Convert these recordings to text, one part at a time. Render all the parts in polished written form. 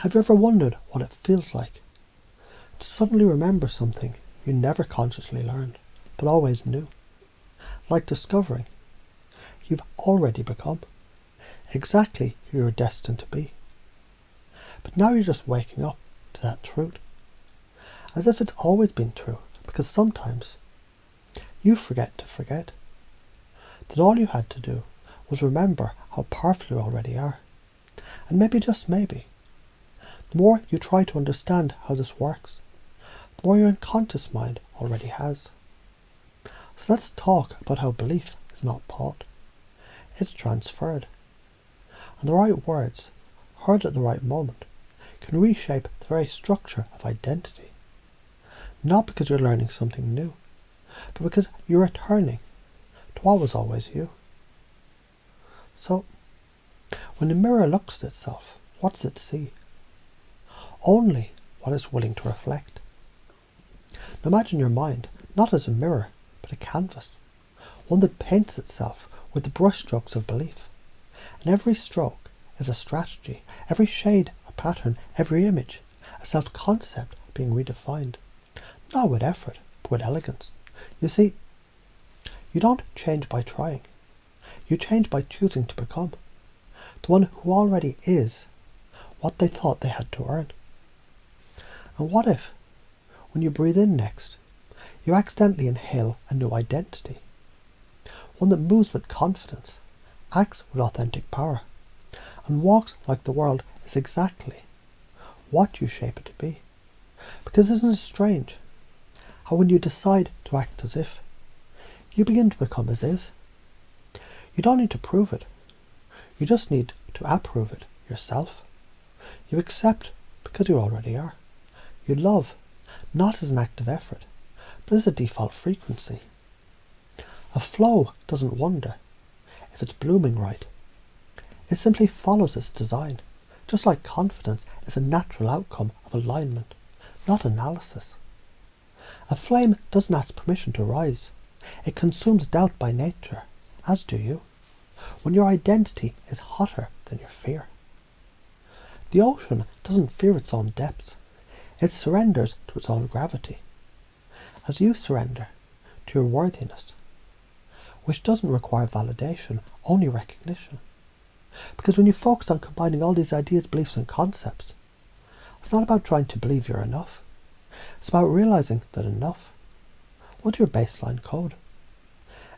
Have you ever wondered what it feels like to suddenly remember something you never consciously learned, but always knew? Like discovering you've already become exactly who you're destined to be. But now you're just waking up to that truth, as if it's always been true, because sometimes you forget to forget that all you had to do was remember how powerful you already are. And maybe, just maybe, the more you try to understand how this works, the more your unconscious mind already has. So let's talk about how belief is not taught, it's transferred. And the right words, heard at the right moment, can reshape the very structure of identity. Not because you're learning something new, but because you're returning to what was always you. So, when the mirror looks at itself, what does it see? Only what it's willing to reflect. Now imagine your mind not as a mirror, but a canvas, one that paints itself with the brushstrokes of belief. And every stroke is a strategy, every shade a pattern, every image a self-concept being redefined. Not with effort, but with elegance. You see, you don't change by trying. You change by choosing to become the one who already is what they thought they had to earn. And what if, when you breathe in next, you accidentally inhale a new identity? One that moves with confidence, acts with authentic power, and walks like the world is exactly what you shape it to be. Because isn't it strange how when you decide to act as if, you begin to become as is? You don't need to prove it. You just need to approve it yourself. You accept because you already are. You love, not as an act of effort, but as a default frequency. A flow doesn't wonder if it's blooming right. It simply follows its design, just like confidence is a natural outcome of alignment, not analysis. A flame doesn't ask permission to rise. It consumes doubt by nature, as do you, when your identity is hotter than your fear. The ocean doesn't fear its own depths. It surrenders to its own gravity. As you surrender to your worthiness, which doesn't require validation, only recognition. Because when you focus on combining all these ideas, beliefs and concepts, it's not about trying to believe you're enough. It's about realizing that enough was your baseline code.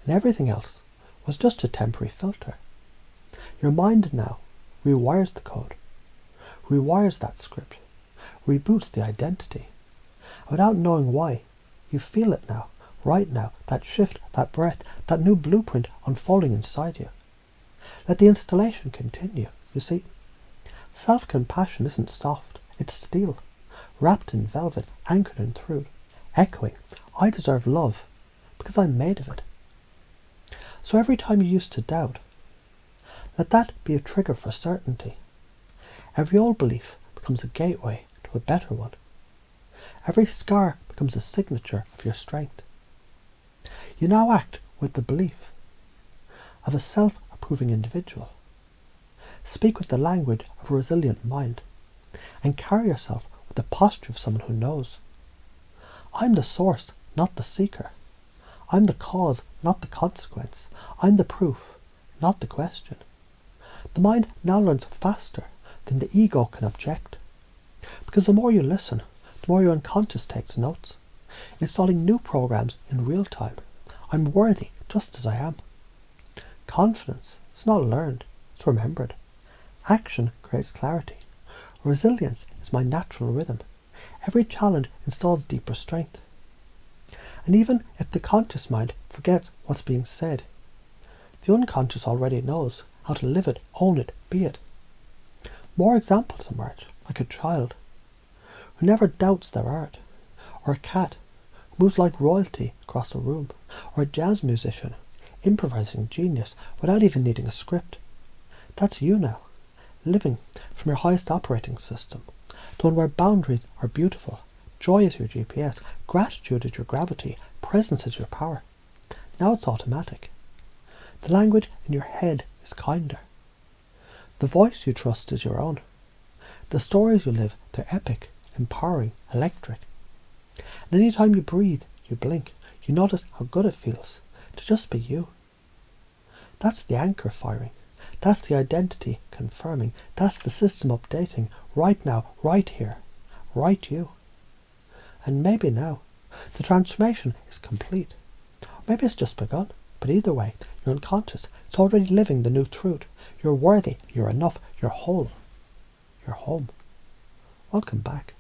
And everything else was just a temporary filter. Your mind now rewires the code, rewires that script, reboots the identity. Without knowing why, you feel it now, right now, that shift, that breath, that new blueprint unfolding inside you. Let the installation continue. You see, self-compassion isn't soft, it's steel, wrapped in velvet, anchored in truth, echoing, I deserve love because I'm made of it. So every time you used to doubt, let that be a trigger for certainty. Every old belief becomes a gateway to a better one. Every scar becomes a signature of your strength. You now act with the belief of a self-approving individual. Speak with the language of a resilient mind, and carry yourself with the posture of someone who knows. I'm the source, not the seeker. I'm the cause, not the consequence. I'm the proof, not the question. The mind now learns faster than the ego can object. Because the more you listen, the more your unconscious takes notes, installing new programs in real time. I'm worthy just as I am. Confidence is not learned, it's remembered. Action creates clarity. Resilience is my natural rhythm. Every challenge installs deeper strength. And even if the conscious mind forgets what's being said, the unconscious already knows how to live it, own it, be it. More examples emerge, like a child who never doubts their art, or a cat who moves like royalty across a room, or a jazz musician improvising genius without even needing a script. That's you now, living from your highest operating system, the one where boundaries are beautiful, joy is your GPS, gratitude is your gravity, presence is your power. Now it's automatic. The language in your head is kinder. The voice you trust is your own. The stories you live, they're epic, empowering, electric. And any time you breathe, you blink, you notice how good it feels to just be you. That's the anchor firing. That's the identity confirming. That's the system updating. Right now, right here, right you. And maybe now, the transformation is complete. Maybe it's just begun. But either way, you're unconscious. It's already living the new truth. You're worthy. You're enough. You're whole. You're home. Welcome back.